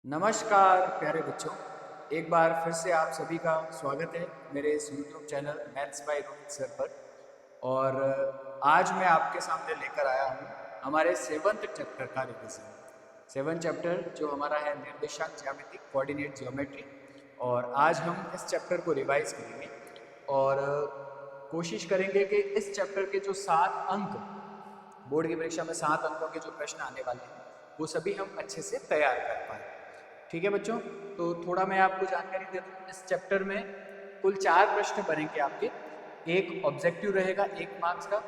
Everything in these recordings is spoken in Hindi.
नमस्कार प्यारे बच्चों, एक बार फिर से आप सभी का स्वागत है मेरे इस YouTube channel maths by Rohit sir पर। और आज मैं आपके सामने लेकर आया हूँ हमारे 7th चैप्टर का रिविजन। 7th चैप्टर जो हमारा है निर्देशांक ज्यामिति, कोऑर्डिनेट ज्योमेट्री। और आज हम इस चैप्टर को रिवाइज करेंगे और कोशिश करेंगे कि इस चैप्टर के जो 7 अंक, बोर्ड की परीक्षा में 7 अंकों के जो प्रश्न आने वाले हैं वो सभी हम अच्छे से तैयार कर पाए। ठीक है बच्चों, तो थोड़ा मैं आपको जानकारी दे दूं। इस चैप्टर में कुल 4 प्रश्न बनेंगे आपके। एक ऑब्जेक्टिव रहेगा 1 मार्क्स का,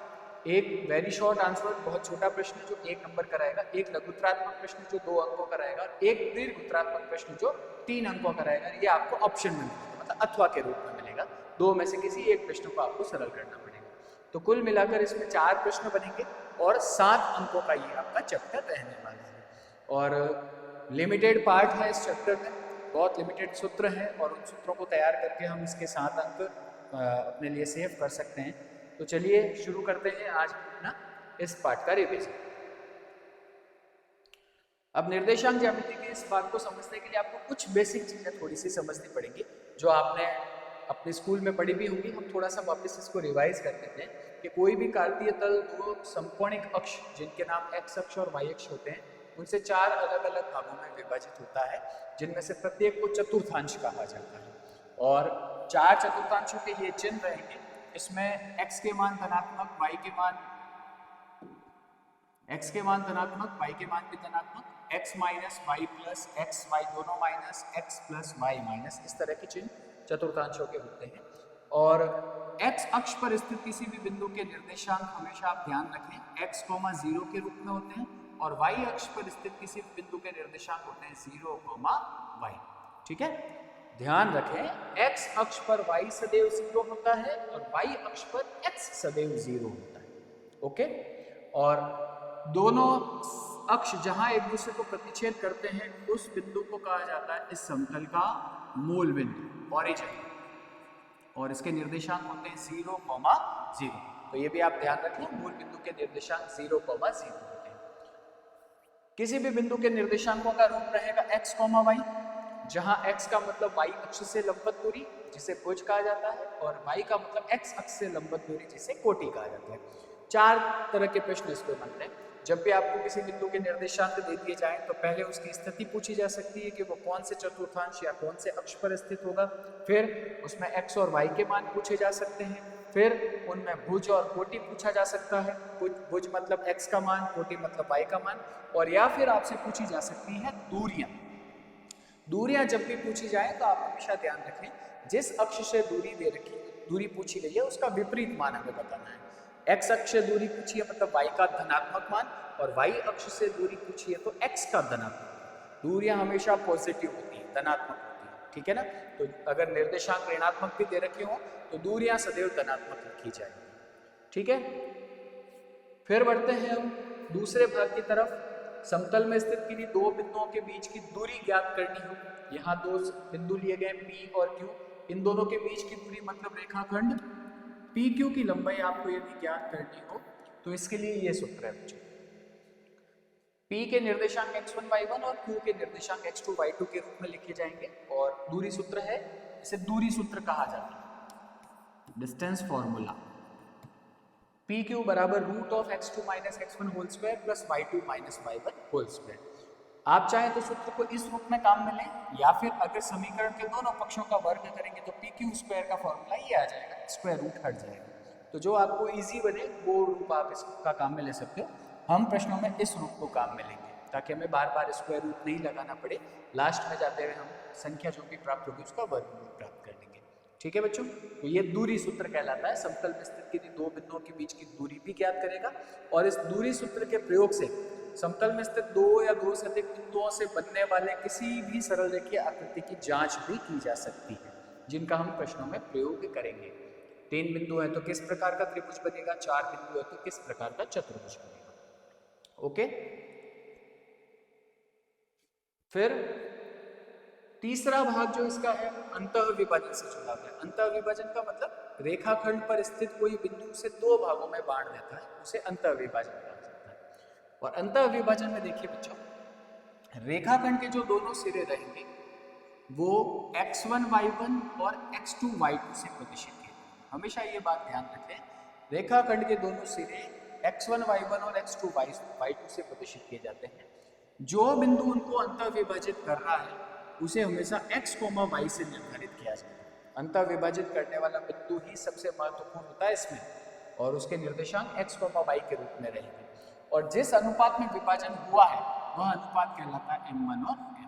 एक वेरी शॉर्ट आंसर बहुत छोटा प्रश्न जो 1 नंबर का रहेगा, एक लघुत्तरात्मक प्रश्न जो 2 अंकों का रहेगा, एक दीर्घोत्तरात्मक प्रश्न जो 3 अंकों का रहेगा। ये आपको ऑप्शन में मिलेगा, मतलब अथवा के रूप में मिलेगा। 2 में से किसी एक प्रश्न को आपको सरल करना पड़ेगा। तो कुल मिलाकर इसमें 4 प्रश्न बनेंगे और 7 अंकों का ये आपका चैप्टर रहने वाला है। और लिमिटेड पार्ट है इस चैप्टर में, बहुत लिमिटेड सूत्र हैं और उन सूत्रों को तैयार करके हम इसके 7 अंक अपने लिए सेव कर सकते हैं। तो चलिए शुरू करते हैं आज अपना इस पार्ट का रिवीजन। अब निर्देशांक ज्यामिति के इस बात को समझने के लिए आपको कुछ बेसिक चीजें थोड़ी सी समझनी पड़ेंगी जो आपने अपने स्कूल में पढ़ी भी होंगी। हम थोड़ा सा वापस इसको रिवाइज कर लेते हैं कि कोई भी कार्तीय तल 2 समकोणिक अक्ष जिनके नाम एक्स अक्ष और वाई अक्ष होते हैं, उनसे 4 अलग अलग भागों में विभाजित होता है, जिनमें से प्रत्येक को चतुर्थांश कहा जाता है। और 4 चतुर्थांशों के ये चिन्ह रहेंगे। इसमें x के मान धनात्मक, y के मान धनात्मक, y के मान भी धनात्मक, x minus y plus x, y दोनों minus, x plus y minus, इस तरह के चिन्ह चतुर्थांशों के होते हैं। और x अक्ष पर स्थित किसी भी बिंदु के निर्देशांक हमेशा आप ध्यान रखें x, 0 के रूप में होते हैं, और y अक्ष पर स्थित किसी भी बिंदु के निर्देशांक होते हैं 0, y। ठीक है, ध्यान रखें x अक्ष पर y सदैव 0 होता है और y अक्ष पर x सदैव 0 होता है। ओके, और दोनों अक्ष जहां एक दूसरे को प्रतिच्छेद करते हैं उस बिंदु को कहा जाता है इस समतल का मूल बिंदु, ओरिजिन। और इसके निर्देशांक होते हैं 0, 0। तो ये भी आप ध्यान रखें, मूल बिंदु के निर्देशांक 0, 0 होते हैं। किसी भी बिंदु के निर्देशांकों का रूप रहेगा x, y, जहां x का मतलब y अक्ष से लंबवत दूरी जिसे भुज कहा जाता है, और y का मतलब x अक्ष से लंबवत दूरी जिसे कोटि कहा जाता है। 4 तरह के प्रश्न इसमें बनते हैं। जब भी आपको किसी बिंदु के निर्देशांक दे दिए जाएं तो पहले उसकी स्थिति पूछी जा सकती है कि वो कौन से चतुर्थांश या कौन से अक्ष पर स्थित होगा। फिर उसमें x और y के मान पूछे जा सकते हैं। फिर उनमें भुज और कोटि पूछा जा सकता है। भुज मतलब x का मान, कोटि मतलब y का मान। और या फिर आपसे पूछी जा सकती है दूरियां। दूरियां जब भी पूछी जाए तो आप हमेशा ध्यान रखें, जिस अक्ष से दूरी पूछी गई है उसका विपरीत मान हमें बताना है। x अक्ष से दूरी पूछी है मतलब y का धनात्मक मान, और y अक्ष से दूरी पूछी है तो x का धनात्मक। दूरियां हमेशा पॉजिटिव होती हैं, धनात्मक होती हैं। ठीक है ना, तो अगर निर्देशांक ऋणात्मक भी दे रखे हो तो दूरियां सदैव धनात्मक लिखी जाएगी। ठीक है, फिर बढ़ते हैं हम दूसरे भाग की तरफ। समतल में स्थित किन्हीं 2 बिंदुओं के बीच की दूरी ज्ञात करनी हो। यहाँ 2 बिंदु लिए गए P और Q, इन दोनों के बीच की दूरी मतलब रेखाखंड PQ की लंबाई आपको यदि ज्ञात करनी हो तो इसके लिए ये सूत्र है बच्चों। P के निर्देशांक x1, y1 और Q के निर्देशांक x2, y2 के रूप में लिखे जाएंगे। और दूरी सूत्र है, इसे दूरी सूत्र कहा जाता है, डिस्टेंस फॉर्मूला। PQ बराबर root of x2 minus x1 whole square plus y2 minus y1 whole square. आप चाहें तो सूत्र को इस रूप में काम में लें, या फिर अगर समीकरण के दोनों पक्षों का वर्ग करेंगे तो PQ स्क्वायर का फॉर्मूला ये आ जाएगा, स्क्वायर रूट हट जाएगा। तो जो आपको इजी बने वो रूप आप इसका काम में ले सकते हो। हम प्रश्नों में इस रूप को काम में लेंगे ताकि हमें बार बार स्क्वायर रूट नहीं लगाना पड़े। लास्ट में जाते हुए हम संख्या जो भी प्राप्त होगी उसका वर्गमूल प्राप्त कर लेंगे। ठीक है बच्चों, तो ये दूरी सूत्र कहलाता है। समतल में स्थित किसी 2 बिंदुओं के बीच की दूरी भी ज्ञात करेगा, और इस दूरी सूत्र के प्रयोग से समतल में स्थित 2 या 2 से अधिक बिंदुओं से बनने वाले किसी भी सरल रेखीय आकृति की जांच भी की जा सकती है, जिनका हम प्रश्नों में प्रयोग करेंगे। 3 बिंदु है तो किस प्रकार का त्रिभुज बनेगा, 4 बिंदु है तो किस प्रकार का चतुर्भुज बनेगा। ओके, फिर तीसरा भाग जो इसका है अंतः विभाजन से जुड़ा हुआ है। अंतः विभाजन का मतलब रेखाखंड पर स्थित कोई बिंदु से 2 भागों में बांट देता है, उसे अंतः विभाजन कहा जाता है। और अंतः विभाजन में देखिए बच्चों, रेखाखंड के जो दोनों सिरे रहेंगे वो x1 y1 और x2 y2 से प्रदर्शित किए जाएंगे। हमेशा ये बात ध्यान रखें, रेखाखंड के दोनों सिरे x1 y1 और x2 y2 से प्रदर्शित किए जाते हैं। जो बिंदु उनको अंतः विभाजित कर रहा है उसे हमेशा x, y से निर्धारित किया जाएगा। अंतः विभाजित करने वाला बिंदु ही सबसे महत्वपूर्ण होता है इसमें, और उसके निर्देशांक x, y के रूप में रहेंगे। और जिस अनुपात में विभाजन हुआ है वह अनुपात कहलाता है m1 और m2।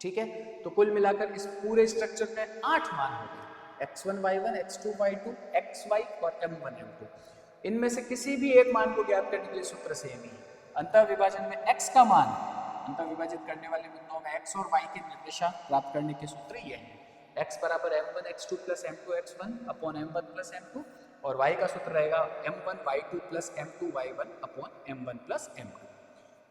ठीक है, तो कुल मिलाकर इस पूरे स्ट्रक्चर में 8 मान हो गए, x1 y1, x2 y2, xy और m1 m2। इनमें से किसी भी एक मान को ज्ञात करने के लिए सूत्र सेम ही है। अंतः विभाजन में x का मान, अंतः विभाजित करने वाले बिंदुओं में x और y के निर्देशांक प्राप्त करने के सूत्र ये हैं, x बराबर m1 x2 plus m2 x1 upon m1 plus m2, और y का सूत्र रहेगा m1 y2 plus m2 y1 upon m1 plus m2।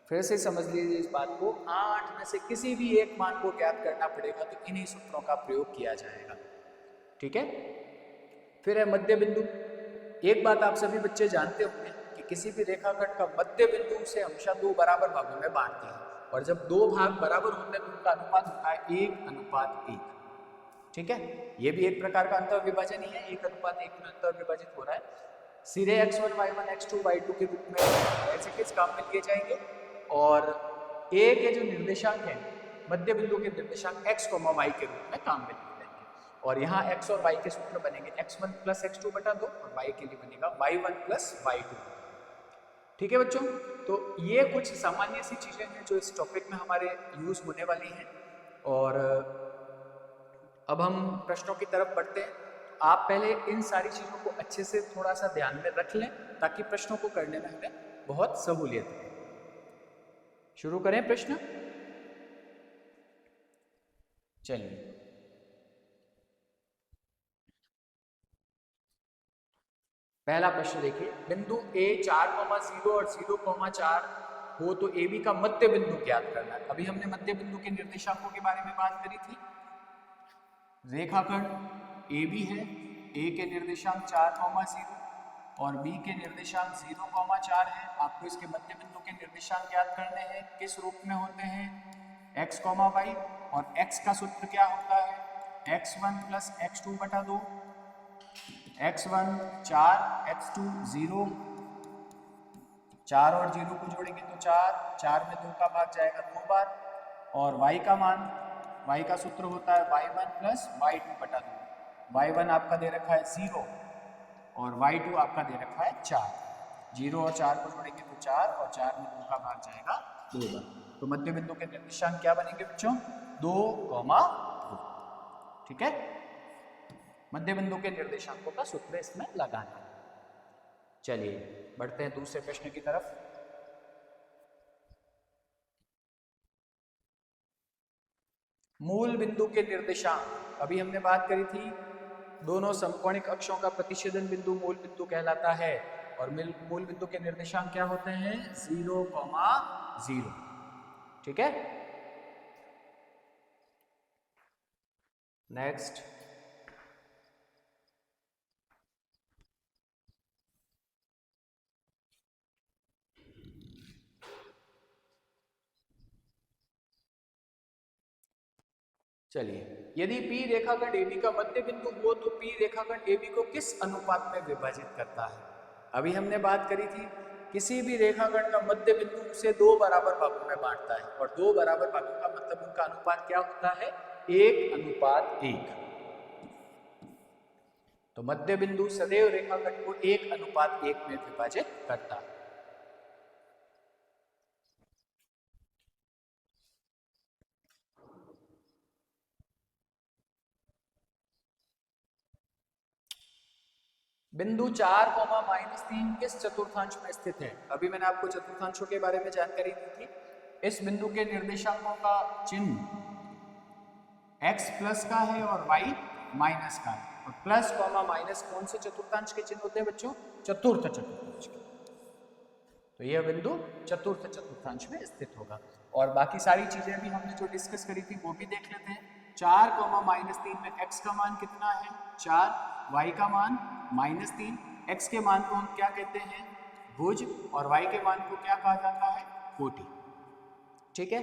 फिर से समझ लीजिए इस बात को, 8 में से किसी भी एक मान को ज्ञात करना पड़ेगा तो इन्हीं सूत्रों का प्रयोग किया जाएगा। ठीक है, फिर है मध्य बिंदु। एक बात आप सभी बच्चे जानते होंगे कि किसी भी रेखाखंड का मध्य बिंदु से हमेशा 2 बराबर भागों में बांटते हैं, और जब 2 भाग बराबर होते हैं तो उनका अनुपात होता है 1:1। ठीक है, ये भी एक प्रकार का अंतः विभाजन ही है, 1:1 में अंतः विभाजित हो रहा है। सिरे x1 y1 x2 y2 के रूप में ऐसे किस काम में लिए जाएंगे, और a के जो निर्देशांक हैं मध्य बिंदु के निर्देशांक x, y के रूप में काम में लिए जाएंगे। और यहाँ x और y के सूत्र बनेंगे x1 प्लस x2 बटा 2, और y के लिए बनेगा y1 प्लस y2। ठीक है बच्चों, तो ये कुछ सामान्य सी चीजें हैं जो इस टॉपिक में हमारे यूज होने वाली हैं। और अब हम प्रश्नों की तरफ बढ़ते हैं। आप पहले इन सारी चीजों को अच्छे से थोड़ा सा ध्यान में रख लें ताकि प्रश्नों को करने में हमें बहुत सहूलियत हो। शुरू करें प्रश्न। चलिए, पहला प्रश्न देखिए, बिंदु A 4,0 और 0,4 हो तो AB का मध्य बिंदु ज्ञात करना है। अभी हमने मध्य बिंदु के निर्देशांकों के बारे में बात करी थी। रेखाखंड AB है, A के निर्देशांक 4,0 और B के निर्देशांक 0,4 है। आपको इसके मध्य बिंदु के निर्देशांक ज्ञात करने हैं। किस रूप में होते हैं, x, y, और x का सूत्र क्या होता है, x1 प्लस x2 बटा 2, x1 4, x2 0, 4 और 0 को जोड़ेंगे तो 4, 4 में 2 का भाग जाएगा 2 बार, और y का मान, y का सूत्र होता है y1 प्लस y2 बटा 2। y1 आपका दे रखा है 0 और y2 आपका दे रखा है 4, 0 और 4 को जोड़ेंगे तो 4, और 4 में 2 का भाग जाएगा 2 बार। तो मध्य बिंदु के निर्देशांक क्या बनेंगे बच्चों, 2, 2। ठीक है, मध्य बिंदु के निर्देशांकों का सूत्र इसमें लगाना है। चलिए बढ़ते हैं दूसरे प्रश्न की तरफ। मूल बिंदु के निर्देशांक, अभी हमने बात करी थी दोनों समकोणिक अक्षों का प्रतिच्छेदन बिंदु मूल बिंदु कहलाता है, और मूल बिंदु के निर्देशांक क्या होते हैं, 0,0। ठीक है, नेक्स्ट। चलिए, यदि P रेखाखंड AB का मध्य बिंदु हो तो P रेखाखंड AB को किस अनुपात में विभाजित करता है। अभी हमने बात करी थी किसी भी रेखाखंड का मध्य बिंदु उसे 2 बराबर भागों में बांटता है, और 2 बराबर भागों का मतलब उनका अनुपात क्या होता है, 1:1। तो मध्य बिंदु सदैव रेखाखंड को 1:1 में विभाजित करता है। बिंदु 4,-3 किस चतुर्थांश में स्थित है। अभी मैंने आपको चतुर्थांशों के बारे में जानकारी दी थी। इस बिंदु के निर्देशांकों का चिन्ह x प्लस का है और y माइनस का है, और प्लस माइनस कौन से चतुर्थांश के चिन्ह होते हैं बच्चों, चतुर्थ चतुर्थांश के। तो यह बिंदु चतुर्थ चतुर्थांश में स्थित होगा। और बाकी सारी चीजें भी हमने जो डिस्कस करी थी वो भी देख लेते हैं। 4,-3 में x का मान कितना है, 4, y का मान -3, x के मान को हम क्या कहते हैं, भुज, और y के मान को क्या कहा जाता है, कोटि। ठीक है।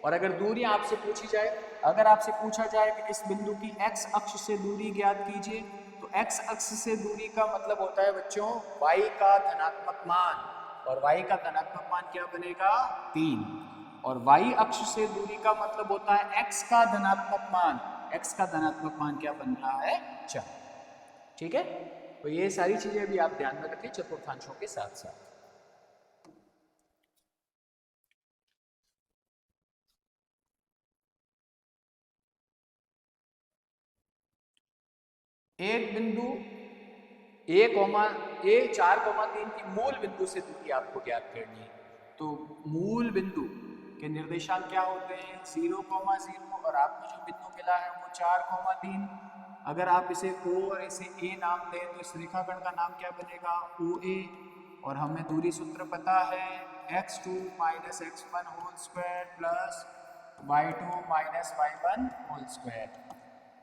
और अगर दूरी आपसे पूछी जाए, अगर आपसे पूछा जाए कि इस बिंदु की x अक्ष से दूरी ज्ञात कीजिए, तो x अक्ष से दूरी का मतलब होता है बच्चों y का धनात्मक मान, और y का धनात्मक मान क्या बनेगा 3, और y अक्ष से दूरी का मतलब होता है x का धनात्मक मान, x का धनात्मक मान क्या बन रहा है 4। ठीक है, तो ये सारी चीजें भी आप ध्यान में रखें चतुर्थांशों के साथ साथ। एक बिंदु ए 4,3 की मूल बिंदु से दूरी आपको ज्ञात करनी है। तो मूल बिंदु के निर्देशांक क्या होते हैं 0,0, और आपको जो बिंदु मिला है वो 4,3। अगर आप इसे O और इसे A नाम दें तो इस रेखाखंड का नाम क्या बनेगा OA, और हमें दूरी सूत्र पता है x2 minus x1 whole square plus y2 minus y1 whole square.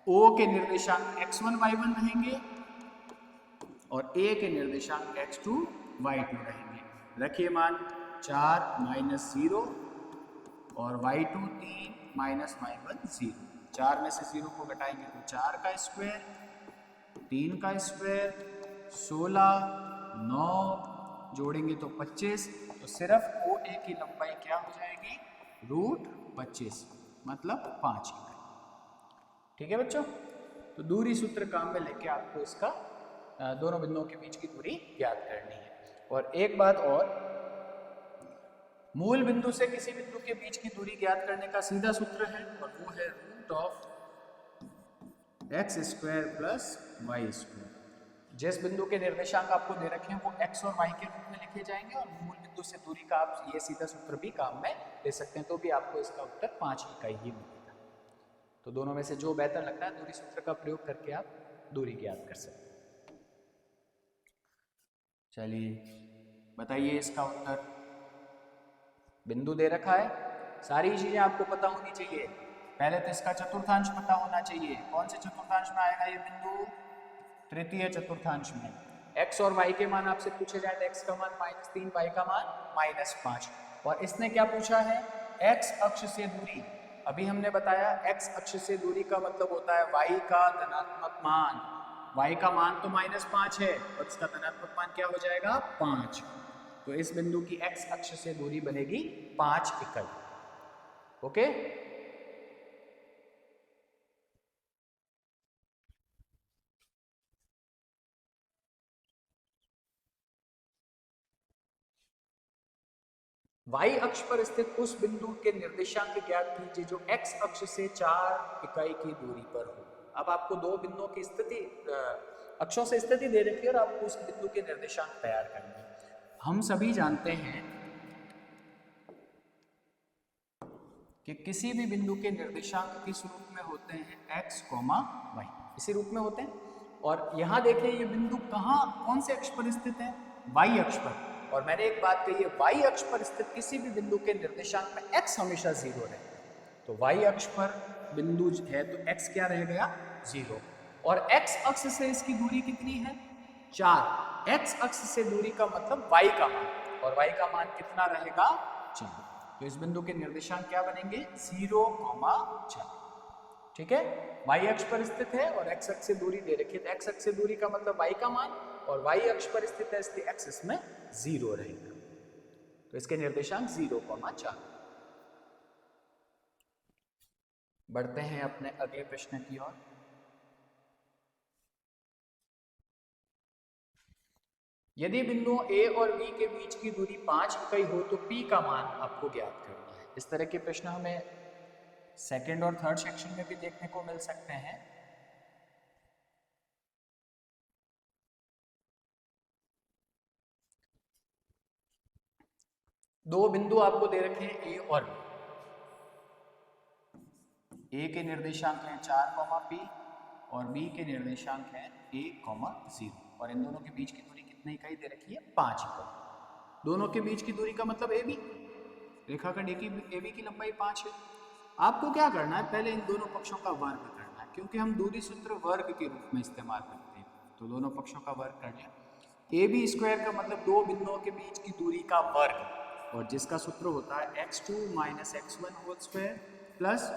O के निर्देशांक x1 y1 रहेंगे और A के निर्देशांक x2 y2 रहेंगे। रखिए मान 4 माइनस 0 और y2 3 माइनस y1 0। 4 में से 0 को घटाएंगे तो 4 का स्क्वायर, 3 का स्क्वायर, 16, 9 जोड़ेंगे तो 25। तो सिर्फ OA की लंबाई क्या हो जाएगी √25, मतलब 5 इकाई। ठीक है बच्चों, तो दूरी सूत्र काम में लेके आपको इसका दोनों बिंदुओं के बीच की दूरी ज्ञात करनी है। और एक बात और, मूल बिंदु से किसी बिंदु के बीच की दूरी ज्ञात करने का सीधा सूत्र है, और वो है √x² प्लस y²। जिस बिंदु के निर्देशांक आपको दे रखे हैं वो x और y के रूप में लिखे जाएंगे, और मूल बिंदु से दूरी का आप ये सीधा सूत्र भी काम में ले सकते हैं, तो भी आपको इसका उत्तर 5 इकाई ही मिलेगा। तो दोनों में से जो बेहतर लगता है दूरी सूत्र का प्रयोग करके आप दूरी ज्ञात कर सकते हैं। चलिए बताइए इसका उत्तर। बिंदु दे रखा है, सारी चीजें आपको पता होनी चाहिए। पहले तो इसका चतुर्थांश पता होना चाहिए, कौन से चतुर्थांश में आएगा ये बिंदु तृतीय चतुर्थांश में। x और y के मान आपसे पूछे जाए तो x का मान -3, y का मान -5। और इसने क्या पूछा है x अक्ष से दूरी। अभी हमने बताया x अक्ष से दूरी का मतलब होता है y का धनात्मक मान। y का मान तो -5 है और इसका धनात्मक मान क्या हो जाएगा 5। तो इस बिंदु की x अक्ष से दूरी बनेगी 5 इकाई। ओके, y अक्ष पर स्थित उस बिंदु के निर्देशांक ज्ञात कीजिए जो x अक्ष से 4 इकाई की दूरी पर हो। अब आपको दो बिंदुओं की स्थिति अक्षों से स्थिति दे रखी है और आपको उस बिंदु के निर्देशांक तैयार करने हैं। हम सभी जानते हैं कि किसी भी बिंदु के निर्देशांक किस रूप में होते हैं x, y, इसी रूप में होते हैं। और यहाँ देखिए ये बिंदु कौन से अक्ष पर स्थित है y अक्ष पर। और मैंने एक बात कही है y अक्ष पर स्थित किसी भी बिंदु के निर्देशांक में x हमेशा 0 रहेगा। तो y अक्ष पर बिंदु है तो x क्या रह गया 0, और x अक्ष से इसकी दूरी कितनी है 4। x अक्ष से दूरी का मतलब y का मान, और y का मान कितना रहेगा 4। तो इस बिंदु के निर्देशांक क्या बनेंगे 0, 4। ठीक है, y अक्ष पर स्थित है और x अक्ष से दूरी दे रखी है, तो x अक्ष से दूरी का मतलब y का मान, और y अक्ष पर स्थित है इसलिए x इसमें 0 रहेगा। तो इसके निर्देशांक 0, 4। बढ़ते हैं अपने अगले प्रश्न की ओर। यदि बिंदुओं A और B के बीच की दूरी 5 इकाई हो तो P का मान आपको ज्ञात करना है। इस तरह के प्रश्न हमें सेकंड और थर्ड सेक्शन में भी देखने को मिल सकते हैं। दो बिंदु आपको दे रखे हैं A और B। A के निर्देशांक हैं 4, P, और B के निर्देशांक हैं 1, 0, और इन दोनों के बीच की दूरी कितनी इकाई दे रखी है 5 इकाई। दोनों के बीच की दूरी का मतलब AB, रेखाखंड AB की लंबाई 5 है। आपको क्या करना है, पहले इन दोनों पक्षों का वर्ग करना है, क्योंकि हम दूरी सूत्र वर्ग के रूप में इस्तेमाल करते हैं। तो दोनों पक्षों का वर्ग कर लिया। AB² का मतलब दो बिंदुओं के बीच की दूरी का वर्ग, और जिसका सूत्र होता है x2 minus x1 whole square plus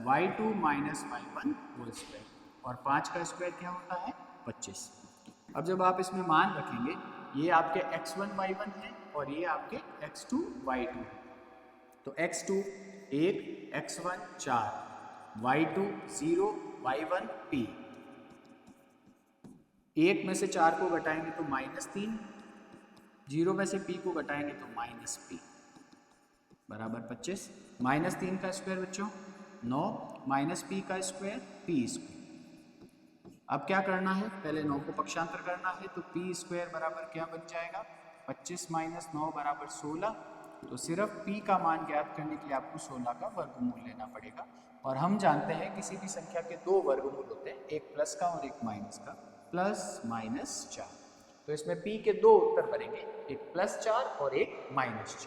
y2 minus y1 whole square, और 5 का स्क्वायर क्या होता है 25। अब जब आप इसमें मान रखेंगे, ये आपके x1 y1 है और ये आपके x2 y2 है, तो x2 1, x1 4, y2 0, y1 p। 1 में से 4 को घटाएंगे तो -3, 0 में से p को घटाएंगे तो -p बराबर 25। -3 का स्क्वायर बच्चों 9, -p का स्क्वायर p स्क्वायर। अब क्या करना है, पहले 9 को पक्षांतर करना है, तो p स्क्वायर बराबर क्या बन जाएगा 25 माइनस 9 बराबर 16। तो सिर्फ p का मान ज्ञात करने के लिए आपको 16 का वर्गमूल लेना पड़ेगा, और हम जानते हैं किसी भी संख्या के दो वर्गमूल होते हैं, एक प्लस का और एक माइनस का, प्लस माइनस 4। तो इसमें p के दो उत्तर बनेंगे, एक +4 और एक -4।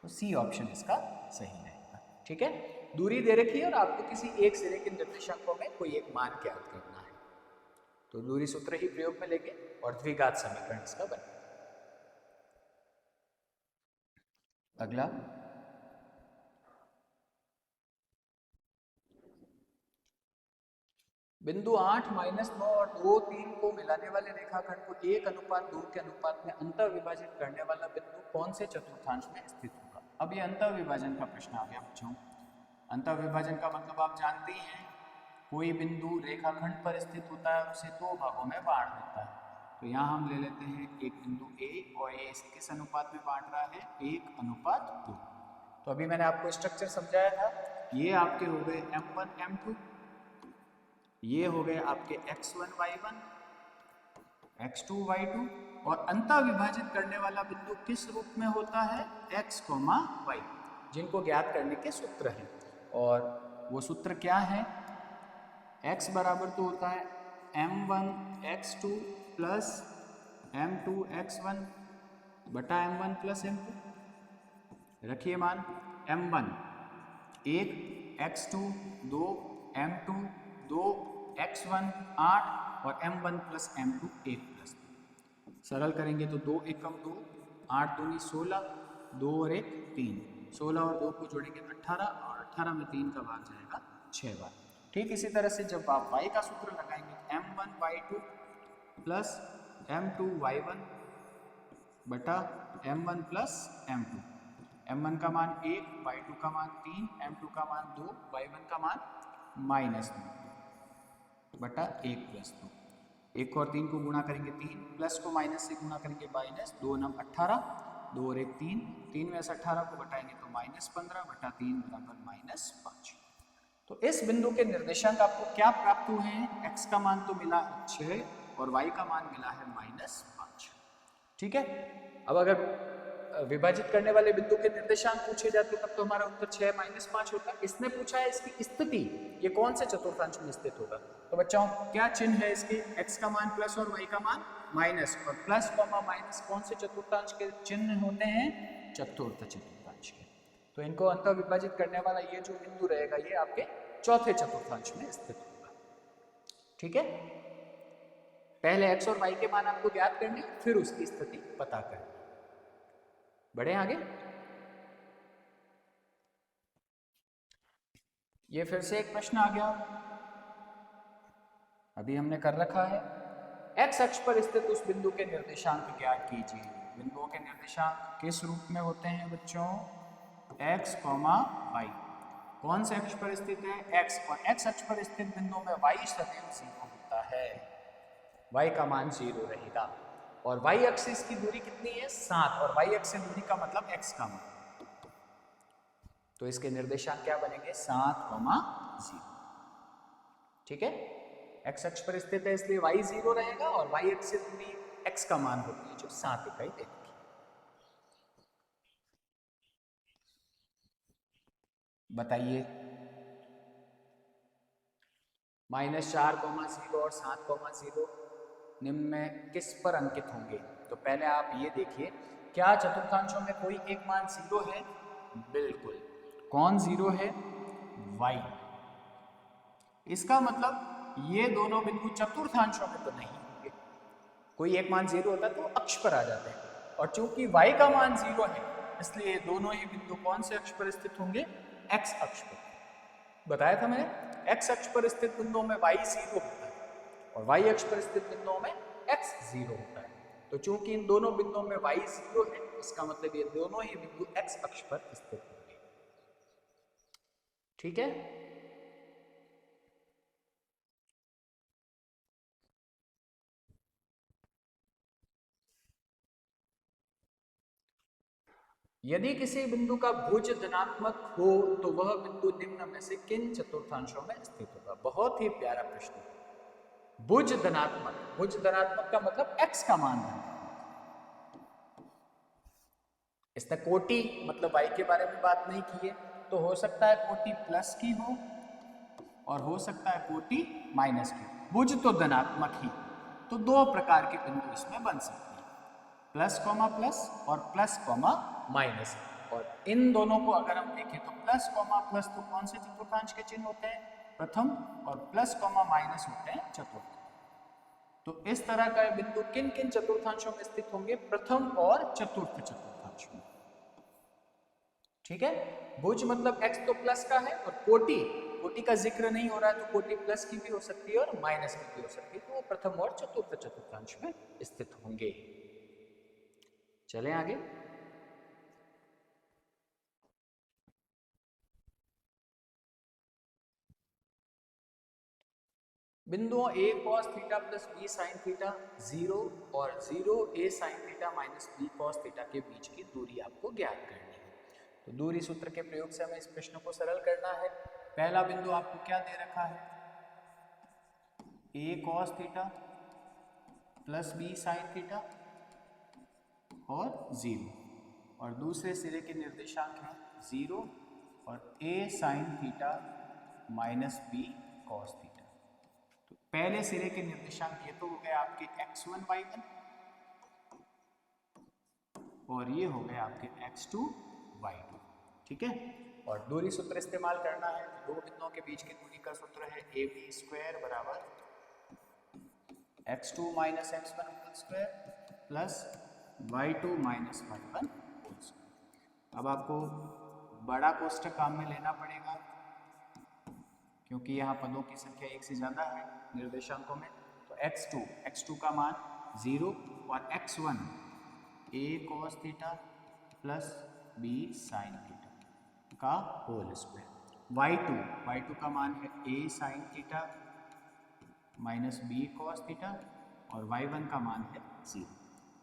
तो सी ऑप्शन इसका सही रहेगा। ठीक है, दूरी दे रखी है और आपको किसी एक सिरे के निर्देशांकों में कोई एक मान ज्ञात करना है, तो दूरी सूत्र ही प्रयोग में लेंगे और द्विघात समीकरण इसका बनेगा। अगला, बिंदु 8, -9 और 2, 3 को मिलाने वाले रेखाखंड को 1:2 के अनुपात में अंतर विभाजित करने वाला बिंदु कौन से चतुर्थांश में स्थित होगा। अब ये अंतर विभाजन का प्रश्न आ गया बच्चों। अंतर विभाजन का मतलब आप जानते ही हैं, कोई बिंदु रेखाखंड पर स्थित होता है, उसे दो भागों में बांट देता है। तो यहाँ हम ले लेते हैं एक बिंदु A और ये किस अनुपात में बांट रहा है 1:2। तो अभी मैंने आपको स्ट्रक्चर समझाया था, ये आपके हो गए M1 M2, ये हो गए आपके x1 y1, x2 y2, और अंतर विभाजित करने वाला बिंदु किस रूप में होता है x, y, जिनको ज्ञात करने के सूत्र हैं। और वो सूत्र क्या है, x बराबर तो होता है m1 x2 plus m2 x1 बटा m1 प्लस m2। रखिए मान, m1 1, x2 2, m2 2, x1 8 और m1 प्लस m2 1 प्लस 2। सरल करेंगे तो 2 एकम 2, 8 दूनी 16, 2 और 1 3, 16 और 2 को जोड़ेंगे 18, और 18 में 3 का भाग जाएगा 6 बार। ठीक इसी तरह से जब आप y का सूत्र लगाएंगे, m1 y2 plus m2 y1 बटा m1 प्लस m2। m1 का मान 1, y2 का मान 3, m2 का मान 2, y1 का मान -2 बटा 1 प्लस 2। 1 और 3 को गुणा करेंगे 3, प्लस को माइनस से गुणा करेंगे माइनस, 2 9 18, 2 और 1 3, 3 में से 18 को घटाएंगे तो -15 बटा 3 बराबर -5। तो इस बिंदु के निर्देशांक आपको क्या प्राप्त हुए हैं, x का मान तो मिला है 6 और y का मान मिला है -5। ठीक है, अब अगर विभाजित करने वाले बिंदु के निर्देशांक पूछे जाते तब तो हमारा उत्तर 6 -5 होता। इसने पूछा है इसकी स्थिति, ये कौन से चतुर्थांश में स्थित होगा। तो बच्चों क्या चिन्ह है इसके, x का मान प्लस और y का मान माइनस, और प्लस कॉमा माइनस कौन से चतुर्थांश के चिन्ह होते हैं, चतुर्थ चतुर्थांश के। तो इनको अंतर विभाजित करने वाला ये जो बिंदु रहेगा, ये आपके चौथे चतुर्थांश में स्थित होगा। ठीक है, पहले x और y के मान आपको ज्ञात करने, फिर उसकी स्थिति पता करनी। बढ़े आगे, ये फिर से एक प्रश्न आ गया, अभी हमने कर रखा है, x अक्ष पर स्थित उस बिंदु के निर्देशांक ज्ञात कीजिए। बिंदुओं के निर्देशांक किस रूप में होते हैं बच्चों, x, y। कौन से अक्ष पर स्थित है, x, और x अक्ष पर स्थित बिंदुओं में y सदैव 0 होता है, y का मान 0 रहेगा। और y अक्ष से इसकी दूरी कितनी है 7, और y अक्ष से दूरी का मतलब x का मान, तो इसके निर्देशांक क्या बनेंगे 7, 0। ठीक है, x अक्ष पर स्थित है इसलिए y 0 रहेगा, और y अक्ष से दूरी x का मान होती है जो 7 इकाई देगी। बताइए, -4, 0 और 7, 0 निम्न में किस पर अंकित होंगे। तो पहले आप ये देखिए, क्या चतुर्थांशों में कोई एक मान 0 है, बिल्कुल। कौन 0 है, y। इसका मतलब ये दोनों बिंदु चतुर्थांशों में तो नहीं होंगे, कोई एक मान 0 होता है तो अक्ष पर आ जाते हैं, और चूंकि y का मान 0 है इसलिए दोनों ही बिंदु कौन से अक्ष पर स्थित होंगे? एक्स अक्ष पर। बताया था मैंने, एक्स अक्ष पर स्थित बिंदुओं में y 0 होता है और y अक्ष पर स्थित बिंदुओं में x 0 होता है। तो चूंकि इन दोनों बिंदुओं में y 0 है, इसका मतलब ये दोनों ही बिंदु x अक्ष पर स्थित होंगे। ठीक है, यदि किसी बिंदु का भुज धनात्मक हो तो वह बिंदु निम्न में से किन चतुर्थांशों में स्थित होगा? बहुत ही प्यारा प्रश्न है। भुज धनात्मक, भुज धनात्मक का मतलब x का मान धनात्मक। इसने कोटि मतलब y के बारे में बात नहीं की है, तो हो सकता है कोटि प्लस की हो और हो सकता है कोटि माइनस की। भुज तो धनात्मक ही, तो दो प्रकार के बिंदु इसमें बन सकते हैं, प्लस कॉमा प्लस और प्लस कॉमा माइनस। और इन दोनों को अगर हम देखें तो प्लस कॉमा प्लस तो कौन से चतुर्थांश के चिन्ह होते हैं? प्रथम, और प्लस कॉमा माइनस होते हैं चतुर्थ। तो इस तरह का बिंदु किन किन चतुर्थांशों में स्थित होंगे? प्रथम और चतुर्थ चतुर्थांश में। ठीक है, भुज मतलब x तो प्लस का है और कोटि, कोटि का जिक्र नहीं हो रहा है, तो कोटि प्लस की भी हो सकती है और माइनस की भी हो सकती है, तो वो प्रथम और चतुर्थ चतुर्थांश में स्थित होंगे। चलें आगे। बिंदुओं a cos theta plus b sin theta 0 और 0 a sin theta minus b cos theta के बीच की दूरी आपको ज्ञात करनी है। तो दूरी सूत्र के प्रयोग से हमें इस प्रश्न को सरल करना है। पहला बिंदु आपको क्या दे रखा है? a cos theta plus b sin theta और 0, और दूसरे सिरे के निर्देशांक हैं 0 और a sin theta minus b cos theta. तो पहले सिरे के निर्देशांक ये तो हो गए आपके x1 y1 और ये हो गए आपके x2 y2। ठीक है, और दूरी सूत्र इस्तेमाल करना है। दो बिंदुओं के बीच की दूरी का सूत्र है ab स्क्वायर बराबर x2 minus x1 whole square plus y2 minus y1 whole square. अब आपको बड़ा कोष्ठक काम में लेना पड़ेगा क्योंकि यहाँ पदों की संख्या एक से ज़्यादा है निर्देशांकों में। तो x2 का मान 0 और x1 a cos theta plus b sin theta का होल स्क्वायर। y2 का मान है a sin theta minus b cos theta और y1 का मान है 0।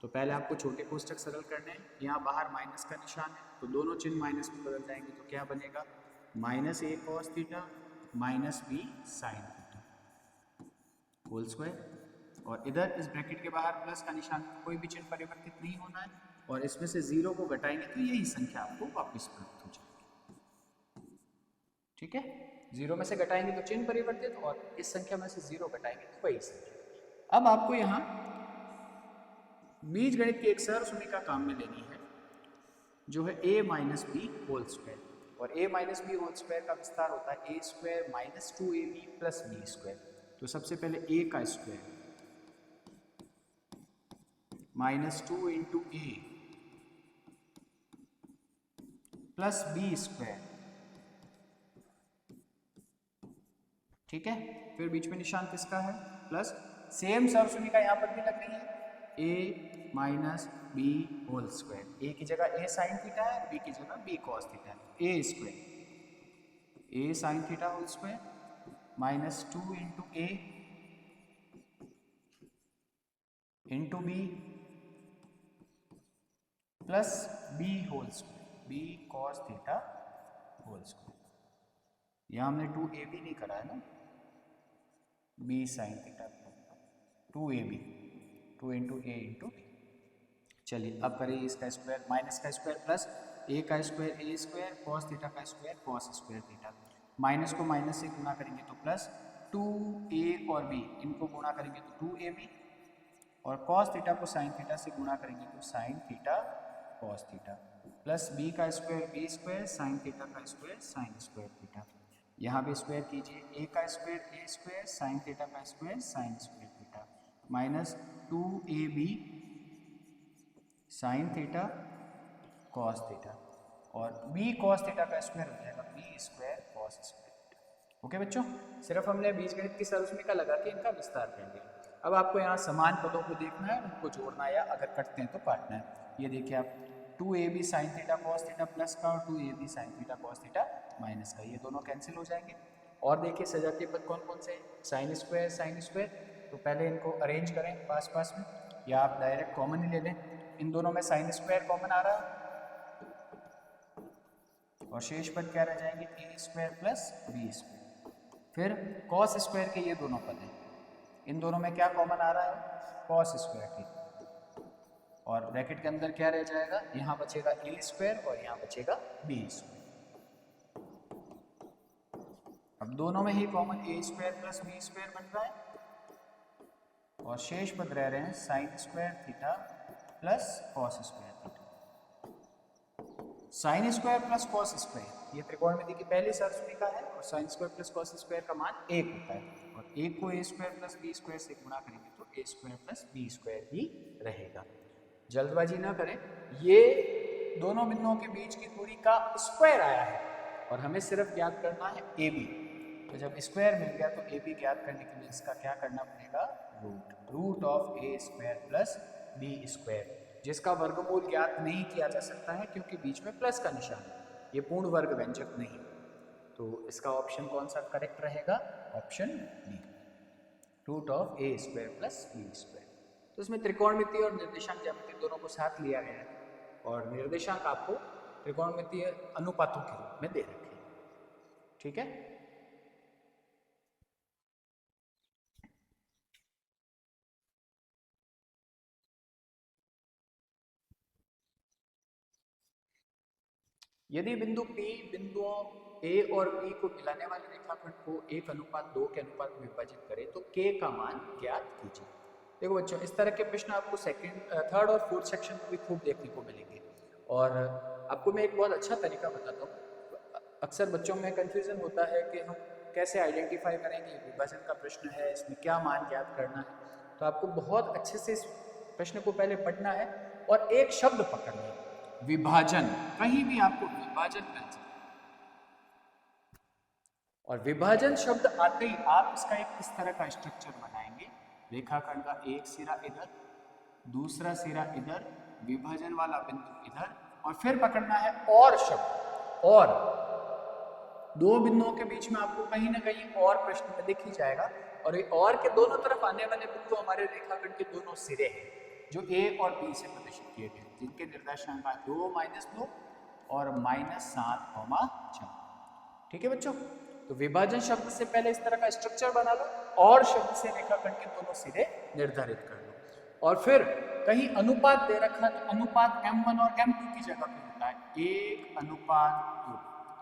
तो पहले आपको छोटे कोष्ठक सरल करने हैं। यहाँ बाहर माइनस का निशान है, तो दोनों चिन्ह माइनस में बदल जाएंगे। तो क्या बनेगा? Minus a cos theta minus b sin theta whole square, और इधर इस ब्रैकेट के बाहर प्लस का निशान, कोई भी चिन्ह परिवर्तित नहीं होना है, और इसमें से 0 को घटाएंगे तो यही संख्या आपको वापस प्राप्त हो जाएगी। ठीक है, 0 में से घटाएंगे तो चिन्ह परिवर्तित, और इस संख्या में से 0 घटाएंगे तो वही संख्या। अब आपको यहाँ बीज गणित की एक सरल सुनिका काम में लेनी है जो है a minus b whole square, और a minus b whole square का विस्तार होता है a square minus 2ab plus b square. तो सबसे पहले a का square minus 2 into a plus b square. ठीक है, फिर बीच में निशान किसका है? प्लस। सेम सरसुनिका यहाँ पर भी लग रही है, a minus b whole square. A की जगह a साइन थीटा है, b की जगह b कॉस थीटा है। a square a sine theta whole square minus 2 into a into b plus b whole square b cos theta whole square. यहाँ हमने 2ab नहीं करा है ना, b sine theta 2ab 2 into a into b. चलिए अब करिए इसका स्क्वायर, माइनस का स्क्वायर प्लस a का square a square cos theta का square cos square theta. Minus को माइनस से गुणा करेंगे तो प्लस 2a और b, इनको गुणा करेंगे तो 2ab, और कॉस थीटा को साइन थीटा से गुणा करेंगे तो sine theta cos theta, plus b का square b square sine theta का स्क्वायर साइन स्क्वायर थीटा। यहाँ भी स्क्वायर कीजिए, a का square a square sine theta का square sine square theta minus 2ab sine theta cos theta और b कॉस थीटा का स्क्वायर हो जाएगा b square cos square. Okay बच्चों, सिर्फ हमने बीजगणित की सरलसमीका लगा के इनका विस्तार कर लिया। अब आपको यहाँ समान पदों को देखना है, उनको जोड़ना है या अगर कटते हैं तो काटना है। ये देखिए आप 2ab sin theta cos theta plus का और 2ab sin theta cos theta minus का, ये दोनों कैंसिल हो जाएंगे। और देखिए सजातीय पद कौन कौन से हैं, साइन स्क्वायर, तो पहले इनको अरेंज करें पास पास में या आप डायरेक्ट कॉमन ही ले लें। इन दोनों में साइन स्क्वायर कॉमन आ रहा है और शेष पद क्या रह जाएंगे, ए स्क्वायर प्लस बी स्क्वायर। फिर कॉस स्क्वायर के ये दोनों पद हैं, इन दोनों में क्या कॉमन आ रहा है, कॉस स्क्वायर थीटा और ब्रैकेट के अंदर क्या रह जाएगा, यहाँ बचेगा ए स्क्वायर और यहाँ बचेगा बी स्क्वायर। अब दोनों में ही common A square plus b square बन रहा है और शेष पद रह रहे हैं sign square theta plus cos square theta. Sine square plus cos square ये त्रिकोणमिति की पहली सरलसमीका है और sine square plus cos square का मान 1 होता है और 1 को ए स्क्वायर प्लस बी स्क्वायर से गुणा करेंगे तो ए स्क्वायर प्लस बी स्क्वायर ही रहेगा। जल्दबाजी ना करें, ये दोनों बिंदुओं के बीच की दूरी का स्क्वायर आया है और हमें सिर्फ ज्ञात करना है ए बी। तो जब स्क्वायर मिल गया तो ए बी ज्ञात करने के लिए इसका क्या करना पड़ेगा, root of a square plus b square, जिसका वर्गमूल ज्ञात नहीं किया जा सकता है क्योंकि बीच में प्लस का निशान है, ये पूर्ण वर्ग व्यंजक नहीं। तो इसका ऑप्शन कौन सा करेक्ट रहेगा, option b, root of a square plus b square. तो इसमें त्रिकोणमिति और निर्देशांक ज्यामिति दोनों को साथ लिया गया है और निर्देशांक आपको त्रिकोणमितीय अनुपातों के रूप में दे रखे हैं। ठीक है, यदि बिंदु P बिंदुओं A और B को मिलाने वाले रेखाखंड को 1:2 के अनुपात में विभाजित करे तो K का मान ज्ञात कीजिए। देखो बच्चों, इस तरह के प्रश्न आपको थर्ड और फोर्थ सेक्शन में भी खूब देखने को मिलेंगे और आपको मैं एक बहुत अच्छा तरीका बताता हूँ। अक्सर बच्चों में कंफ्यूजन होता है कि हम कैसे आइडेंटिफाई करेंगे विभाजन का प्रश्न है, इसमें क्या मान ज्ञात करना है। तो आपको बहुत अच्छे से इस प्रश्न को पहले पढ़ना है और एक शब्द पकड़ना है, विभाजन। कहीं भी आपको विभाजन मिल जाए और विभाजन शब्द आते ही आप इसका एक इस तरह का स्ट्रक्चर बनाएंगे, रेखाखंड का एक सिरा इधर, दूसरा सिरा इधर, विभाजन वाला बिंदु इधर और फिर पकड़ना है और शब्द। और दो बिंदुओं के बीच में आपको कहीं ना कहीं और प्रश्न में दिख ही जाएगा और ये और के दोनों तरफ आने वाले बिंदु हमारे रेखाखंड के दोनों सिरे हैं जो A और B से प्रदर्शित किए गए, जिनके निर्देशांक 2, -2 और -7, 4। ठीक है बच्चों, तो विभाजन शब्द से पहले इस तरह का स्ट्रक्चर बना लो और शब्द से रेखाखंड के दोनों सिरे निर्धारित कर लो और फिर कहीं अनुपात दे रखा है तो अनुपात M1 और M2 की जगह पे होता है 1:2।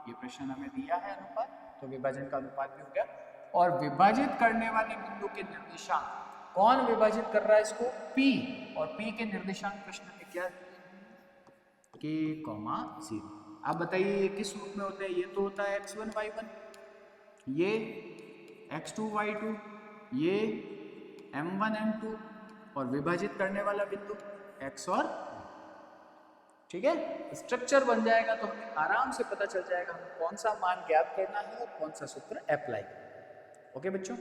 ये प्रश्न हमें दिया है अनुपात, तो विभाजन का अनुपात भी हो गया। और विभाजित करने वाले बिंदु के निर्देशांक, कौन विभाजित कर रहा है इसको, P, और P के निर्देशांक प्रश्न में क्या, K, 0। आप बताइए ये किस रूप में होता है, ये तो होता है x1 y1, ये x2 y2, ये m1 m2 और विभाजित करने वाला बिंदु x और y। ठीक है, स्ट्रक्चर बन जाएगा तो हमें आराम से पता चल जाएगा हमें कौन सा मान ज्ञात करना है और कौन सा सूत्र अप्लाई करना है। ओके बच्चों,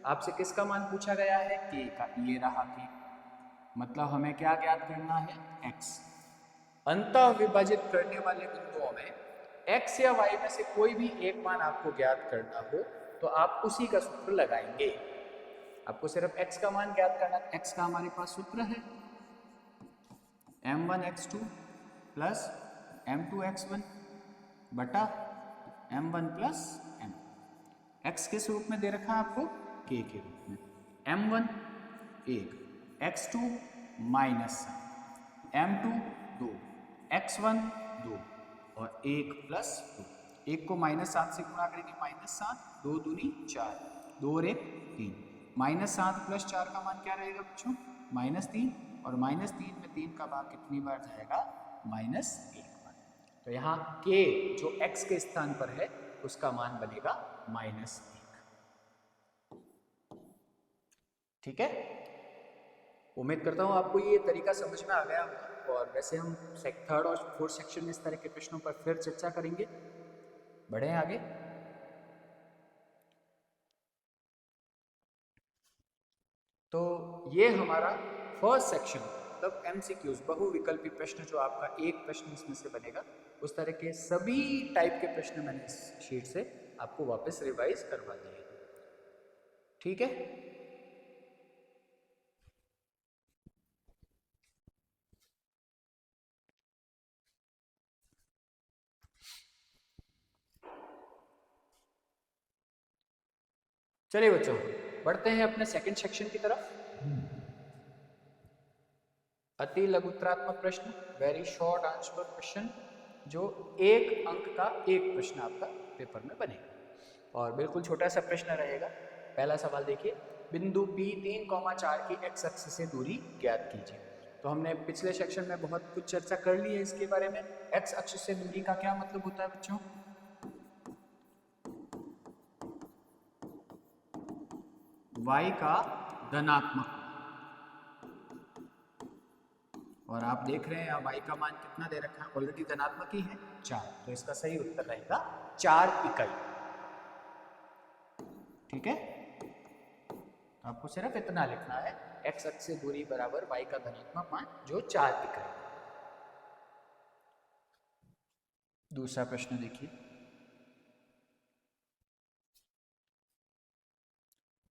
आपसे किसका मान पूछा गया है, K का, ये रहा K, मतलब हमें क्या ज्ञात करना है, x। अंतः विभाजित करने वाले बिंदुओं में x या y में से कोई भी एक मान आपको ज्ञात करना हो तो आप उसी का सूत्र लगाएंगे। आपको सिर्फ x का मान ज्ञात करना है। x का हमारे पास सूत्र है m1 x2 plus m2 x1 बटा m1 प्लस m। x किस रूप में दे रखा है आपको, k के रूप में। m1 1, x2 -7, m2 2, x1 2 और 1 प्लस 2। 1 को -7 से गुणा करेंगे -7, 2 दूनी 4, 2 और 1 3, -7 प्लस 4 का मान क्या रहेगा बच्चों, -3 और -3 में 3 का भाग कितनी बार जाएगा, -1 बार। तो यहाँ k जो x के स्थान पर है उसका मान बनेगा -1। ठीक है, उम्मीद करता हूँ आपको ये तरीका समझ में आ गया होगा, और वैसे हम थर्ड और फोर्थ सेक्शन में इस तरह के प्रश्नों पर फिर चर्चा करेंगे। बढ़े आगे। तो ये हमारा फर्स्ट सेक्शन, मतलब एमसीक्यूज, बहुविकल्पी प्रश्न, जो आपका एक प्रश्न इसमें से बनेगा। उस तरह के सभी टाइप के प्रश्न मैंने इस शीट से आपको वापस रिवाइज करवा दिए। ठीक है। चलिए बच्चों, बढ़ते हैं अपने सेकंड सेक्शन की तरफ। अति लघुत्रात्मक प्रश्न, वेरी शॉर्ट आंसर क्वेश्चन, जो एक अंक का एक प्रश्न आपका पेपर में बनेगा और बिल्कुल छोटा सा प्रश्न रहेगा। पहला सवाल देखिए, बिंदु P 3,4 की एक्स अक्ष से दूरी ज्ञात कीजिए। तो हमने पिछले सेक्शन में बहुत कुछ चर्चा कर ली है इसके बारे में। एक्स अक्ष से दूरी का क्या मतलब होता है बच्चों? y का धनात्मक, और आप देख रहे हैं यहाँ y का मान कितना दे रखा है, ऑलरेडी धनात्मक ही है 4, तो इसका सही उत्तर रहेगा 4 इकाई। ठीक है, तो आपको सिर्फ इतना लिखना है, x अक्ष से दूरी बराबर y का धनात्मक मान जो 4 इकाई। दूसरा प्रश्न देखिए,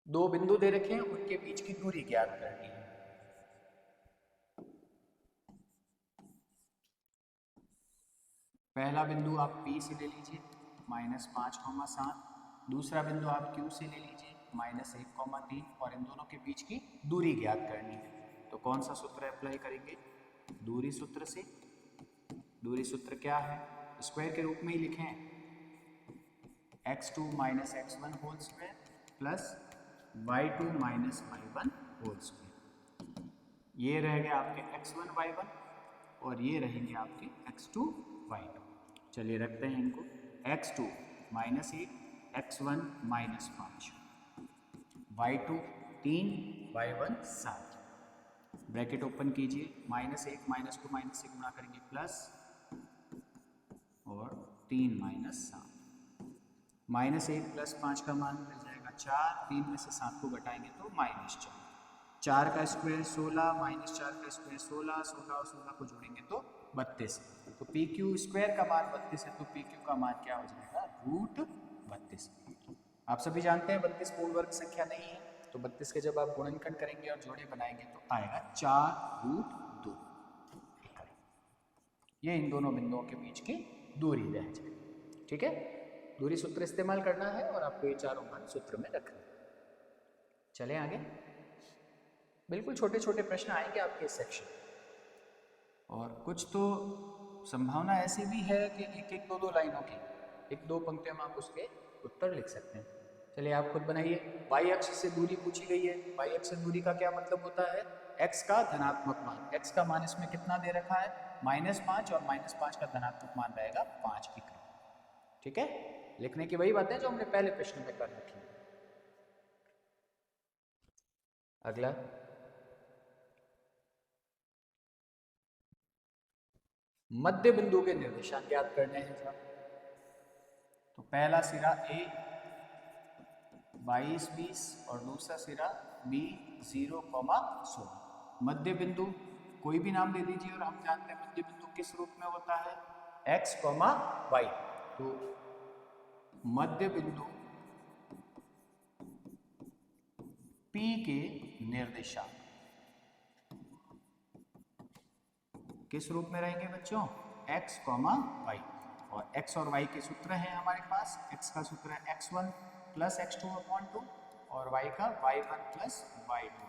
दो बिंदु दे रखे हैं, उनके बीच की दूरी ज्ञात करनी है। पहला बिंदु आप P से ले लीजिए -5,7, दूसरा बिंदु आप Q से ले लीजिए -1,3, और इन दोनों के बीच की दूरी ज्ञात करनी है। तो कौन सा सूत्र अप्लाई करेंगे? दूरी सूत्र से। दूरी सूत्र क्या है? स्क्वायर के रूप में ही लिखें, x2 - x1 whole square plus y2 - y1 whole square. ये रहेंगे आपके x1 y1 और ये रहेंगे आपके x2 y2। चलिए रखते हैं इनको, x2 -1, x1 -5, y2 3, y1 7। Bracket open कीजिए, -1 माइनस को माइनस से गुणा करेंगे प्लस, और 3 -7, -1 प्लस 5 का मान मिल जाएगा 4, 3 में से 7 को घटाएंगे तो -4, 4 का स्क्वायर 16, -4 का स्क्वायर 16, 16 और 16 को जोड़ेंगे तो 32। तो पी क्यू स्क्वायर का मान 32 है, तो पी क्यू का मान क्या हो जाएगा? √32। आप सभी जानते हैं 32 पूर्ण वर्ग संख्या नहीं है, तो 32 के जब आप गुणनखंड करेंगे और जोड़े बनाएंगे तो आएगा 4√2 इकाई। ये इन दोनों बिंदुओं के बीच की दूरी रह जाएगी। ठीक है, दूरी सूत्र इस्तेमाल करना है और आपको ये चारों मान सूत्र में रखना है। चलें आगे। बिल्कुल छोटे छोटे प्रश्न आएंगे आपके इस सेक्शन, और कुछ तो संभावना ऐसी भी है कि एक एक दो दो लाइनों की, एक दो पंक्तियों में आप उसके उत्तर लिख सकते हैं। चलिए आप खुद बनाइए। y अक्ष से दूरी पूछी गई है। y अक्ष से दूरी का क्या मतलब होता है? x का धनात्मक मान, x का मान इसमें कितना दे रखा है? -5, और -5 का धनात्मक मान रहेगा 5 इकाई। ठीक है, लिखने की वही बातें जो हमने पहले प्रश्न में कर रखी है। अगला, मध्य बिंदु के निर्देशांक ज्ञात करने हैं साहब। तो पहला सिरा A 22, 20 और दूसरा सिरा B 0,16। मध्य बिंदु कोई भी नाम दे दीजिए, और हम जानते हैं मध्य बिंदु किस रूप में होता है? x, y। तो मध्य बिंदु P के निर्देशांक किस रूप में रहेंगे बच्चों? x, y। और x और y के सूत्र हैं हमारे पास। x का सूत्र है x1 प्लस x2/2, और y का y1 प्लस y2।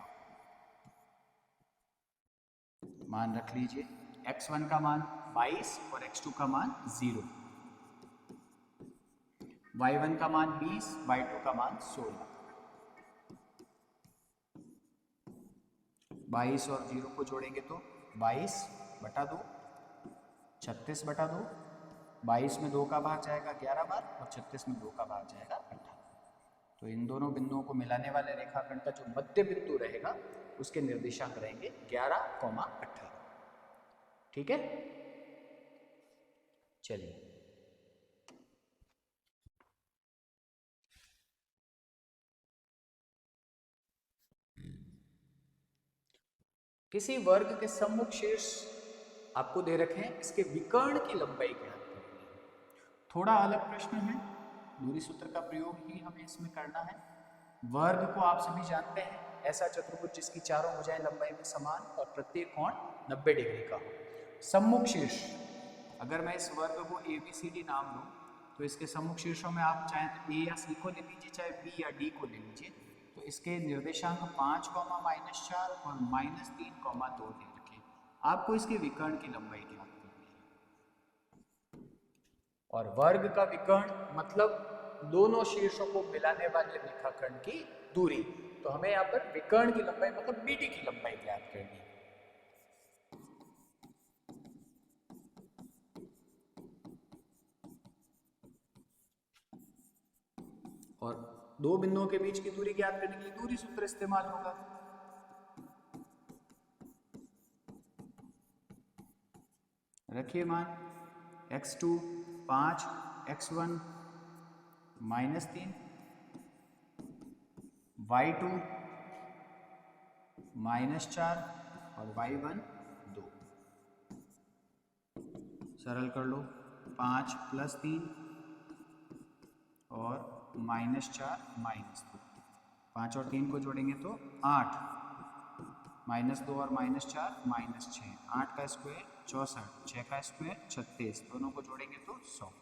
मान रख लीजिए, x1 का मान 22 और x2 का मान 0, y1 का मान 20, y2 का मान 16। 22 और 0 को जोड़ेंगे तो 22/2, 36/2। 22 में 2 का भाग जाएगा 11 बार, और 36 में 2 का भाग जाएगा 18। तो इन दोनों बिंदुओं को मिलाने वाले रेखाखंड का जो मध्य बिंदु रहेगा उसके निर्देशांक रहेंगे 11,18। ठीक है, चलिए किसी वर्ग के सम्मुख शीर्ष आपको दे रखे हैं, इसके विकर्ण की लंबाई ज्ञात करनी है। थोड़ा अलग प्रश्न है, दूरी सूत्र का प्रयोग ही हमें इसमें करना है। वर्ग को आप सभी जानते हैं, ऐसा चतुर्भुज जिसकी चारों भुजाएं लंबाई में समान और प्रत्येक कोण 90 डिग्री का हो। सम्मुख शीर्ष, अगर मैं इस वर्ग को ABCD नाम दूं तो इसके सम्मुख शीर्षों में आप चाहे तो A या C को ले लीजिए, चाहे B या D को ले लीजिए। तो इसके निर्देशांक 5, -4 और -3, 2 दे रखे। आपको इसके विकर्ण की लंबाई ज्ञात करनी है। और वर्ग का विकर्ण मतलब दोनों शीर्षों को मिलाने वाले रेखाखंड की दूरी। तो हमें यहाँ पर विकर्ण की लंबाई मतलब BD की लंबाई ज्ञात करनी है। और दो बिंदुओं के बीच की दूरी ज्ञात करने के लिए दूरी सूत्र इस्तेमाल होगा। रखिए मान x2 5, x1 -3, y2 -4 और y1 2। सरल कर लो, 5 + 3 और -4 -2, 5 और 3 को जोड़ेंगे तो 8, -2 और -4 -6, 8 का स्क्वायर 64, 6 का स्क्वायर 36, दोनों को जोड़ेंगे तो 100।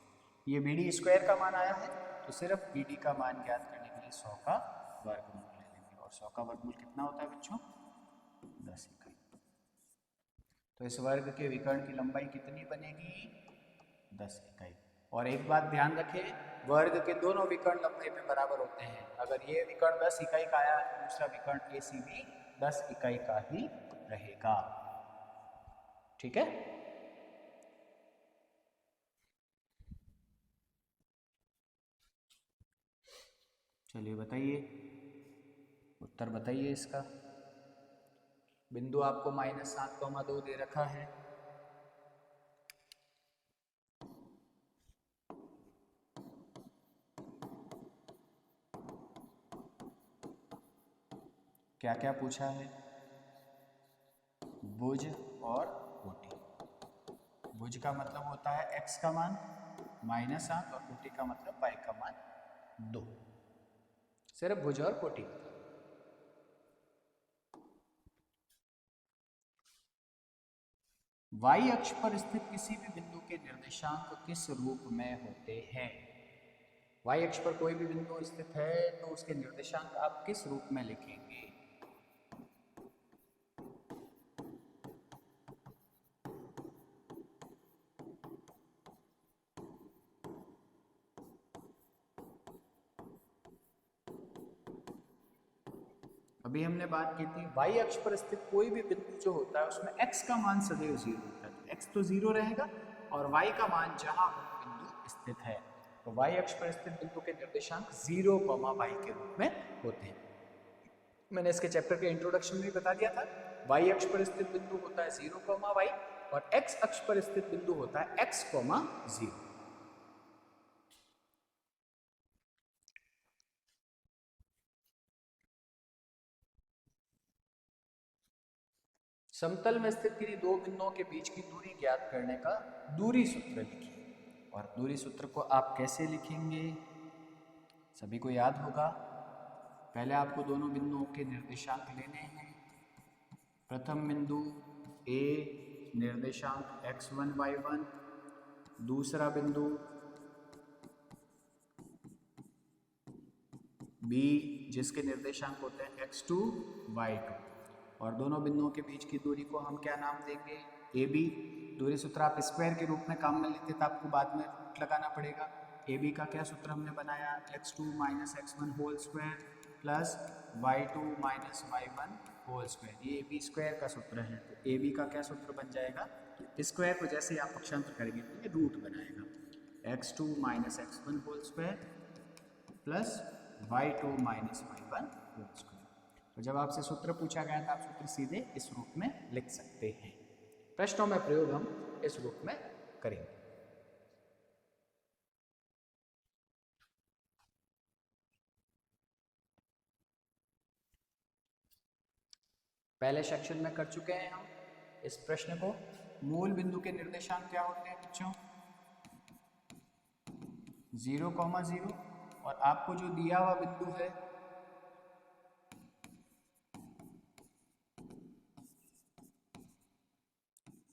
ये BD स्क्वायर का मान आया है, तो सिर्फ BD का मान ज्ञात करने के लिए 100 का वर्गमूल ले लेंगे। और 100 का वर्गमूल कितना होता है बच्चों? 10 इकाई। तो इस वर्ग के विकर्ण की लंबाई कितनी बनेगी? 10 इकाई। और एक बात ध्यान रखें, वर्ग के दोनों विकर्ण लंबाई में बराबर होते हैं। अगर ये विकर्ण 10 इकाई का आया तो दूसरा विकर्ण AC भी 10 इकाई का ही रहेगा। ठीक है, चलिए बताइए, उत्तर बताइए इसका। बिंदु आपको -7,2 दे रखा है। क्या क्या पूछा है? भुज और कोटि। भुज का मतलब होता है x का मान -7 और कोटि का मतलब y का मान 2। सिर्फ भुज और कोटि बता दो। y अक्ष पर स्थित किसी भी बिंदु के निर्देशांक किस रूप में होते हैं? y अक्ष पर कोई भी बिंदु स्थित है तो उसके निर्देशांक आप किस रूप में लिखेंगे? अभी हमने बात की थी y अक्ष पर स्थित कोई भी बिंदु जो होता है उसमें x का मान सदैव 0 होता है, तो x तो 0 रहेगा और y का मान जहां बिंदु स्थित है, तो y अक्ष पर स्थित बिंदु के निर्देशांक 0, y के रूप में होते हैं। मैंने इसके चैप्टर के इंट्रोडक्शन में भी बता दिया था, y अक्ष पर स्थित बिंदु होता है 0, y और x अक्ष पर स्थित बिंदु होता है x, 0। समतल में स्थित किसी दो बिंदुओं के बीच की दूरी ज्ञात करने का दूरी सूत्र लिखिए। और दूरी सूत्र को आप कैसे लिखेंगे सभी को याद होगा। पहले आपको दोनों बिंदुओं के निर्देशांक लेने हैं। प्रथम बिंदु A निर्देशांक x1 y1, दूसरा बिंदु B जिसके निर्देशांक होते हैं x2 y2, और दोनों बिंदुओं के बीच की दूरी को हम क्या नाम देंगे? AB। दूरी सूत्र आप स्क्वायर के रूप में काम में लेते तो आपको बाद में रूट लगाना पड़ेगा। AB का क्या सूत्र हमने बनाया? x2 - x1 whole square plus y2 - y1 whole square. ये AB स्क्वायर का सूत्र है, तो AB का क्या सूत्र बन जाएगा? स्क्वायर को जैसे आप पक्षांतर करेंगे तो ये रूट बनाएगा, x2 - x1 whole square plus y2 - y1 whole square. तो जब आपसे सूत्र पूछा गया तो आप सूत्र सीधे इस रूप में लिख सकते हैं। प्रश्नों में प्रयोग हम इस रूप में करेंगे। पहले सेक्शन में कर चुके हैं हम इस प्रश्न को। मूल बिंदु के निर्देशांक क्या होते हैं बच्चों? 0,0 और आपको जो दिया हुआ बिंदु है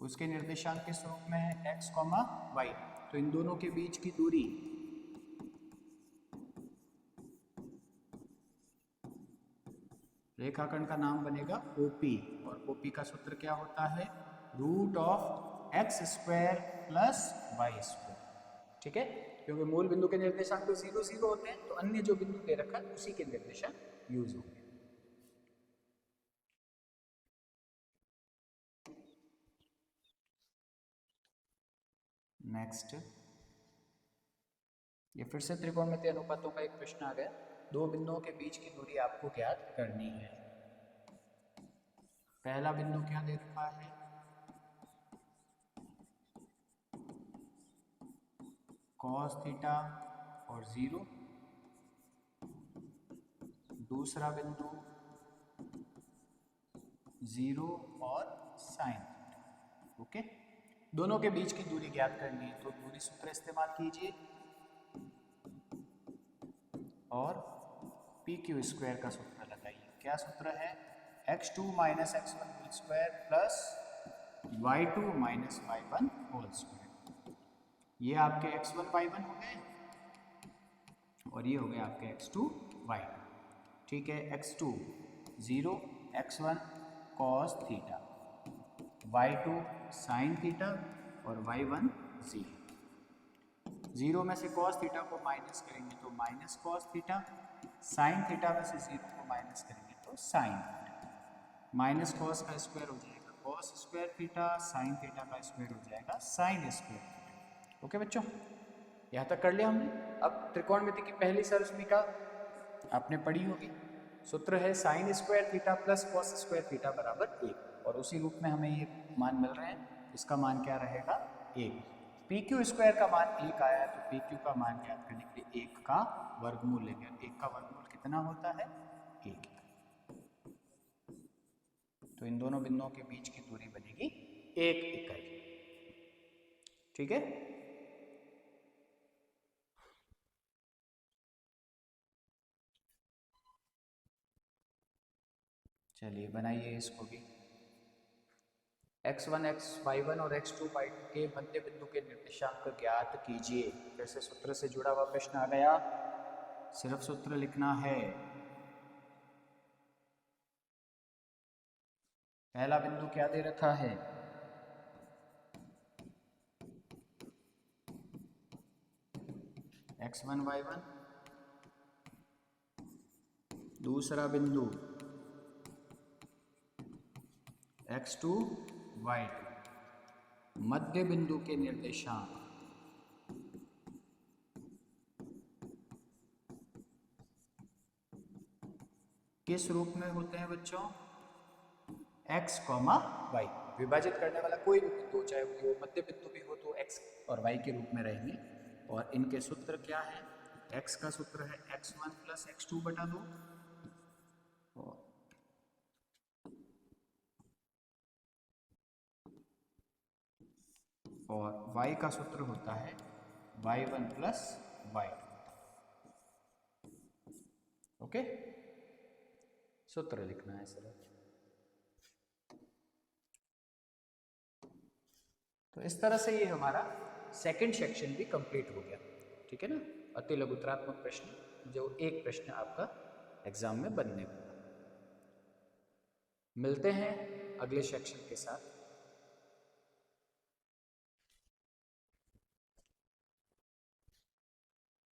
उसके निर्देशांक किस रूप में है? x, y। तो इन दोनों के बीच की दूरी रेखाखंड का नाम बनेगा OP और OP का सूत्र क्या होता है? √(x² + y²। ठीक है, क्योंकि मूल बिंदु के निर्देशांक तो 0, 0 होते हैं, तो अन्य जो बिंदु दे रखा है उसी के निर्देशांक यूज होंगे। नेक्स्ट, ये फिर से त्रिकोणमितीय अनुपातों का एक प्रश्न आ गया। दो बिंदुओं के बीच की दूरी आपको ज्ञात करनी है। पहला बिंदु क्या दे रखा है? cos थीटा और 0। दूसरा बिंदु 0 और sin थीटा। ओके, दोनों के बीच की दूरी ज्ञात करनी है, तो दूरी सूत्र इस्तेमाल कीजिए और PQ² का सूत्र लगाइए। क्या सूत्र है? x2 - x1 whole square plus y2 - y1 whole square. ये आपके x1 y1 हो गए और ये हो गए आपके x2 y2। ठीक है, x2 0, x1 cos theta, y2 sin theta और y1 0। 0 में से cos थीटा को माइनस करेंगे तो minus cos theta, sin theta में से 0 को माइनस करेंगे तो sin थीटा। माइनस cos का स्क्वायर हो जाएगा cos square theta, sin theta का स्क्वायर हो जाएगा sin स्क्वायर थीटा। ओके बच्चों, यहाँ तक कर लिया हमने। अब त्रिकोणमिति की पहली सरसमीका आपने पढ़ी होगी। सूत्र है sin square theta plus cos square theta बराबर 1 और उसी रूप में हमें ये मान मिल रहे हैं। इसका मान क्या रहेगा? 1। PQ² का मान 1 आया तो PQ का मान ज्ञात करने के लिए 1 का वर्गमूल लेंगे। 1 का वर्गमूल कितना होता है? 1। तो इन दोनों बिंदुओं के बीच की दूरी बनेगी 1 इकाई। ठीक है, चलिए बनाइए इसको भी। x1 y1 और x2 y2 के मध्य बिंदु के निर्देशांक ज्ञात कीजिए। फिर से सूत्र से जुड़ा हुआ प्रश्न आ गया, सिर्फ सूत्र लिखना है। पहला बिंदु क्या दे रखा है? x1 y1। दूसरा बिंदु x2 y2। मध्य बिंदु के निर्देशांक किस रूप में होते हैं बच्चों? x, y। विभाजित करने वाला कोई भी बिंदु, चाहे वो मध्य बिंदु भी हो तो x और y के रूप में रहेंगे। और इनके सूत्र क्या है? x का सूत्र है x1 + x2 बटा 2 और y का सूत्र होता है y1 + y2। ओके, सूत्र लिखना है सिर्फ। तो इस तरह से ये हमारा सेकंड सेक्शन भी कंप्लीट हो गया। ठीक है ना, अति लघुत्रात्मक प्रश्न, जो एक प्रश्न आपका एग्जाम में बनने वाला। मिलते हैं अगले सेक्शन के साथ।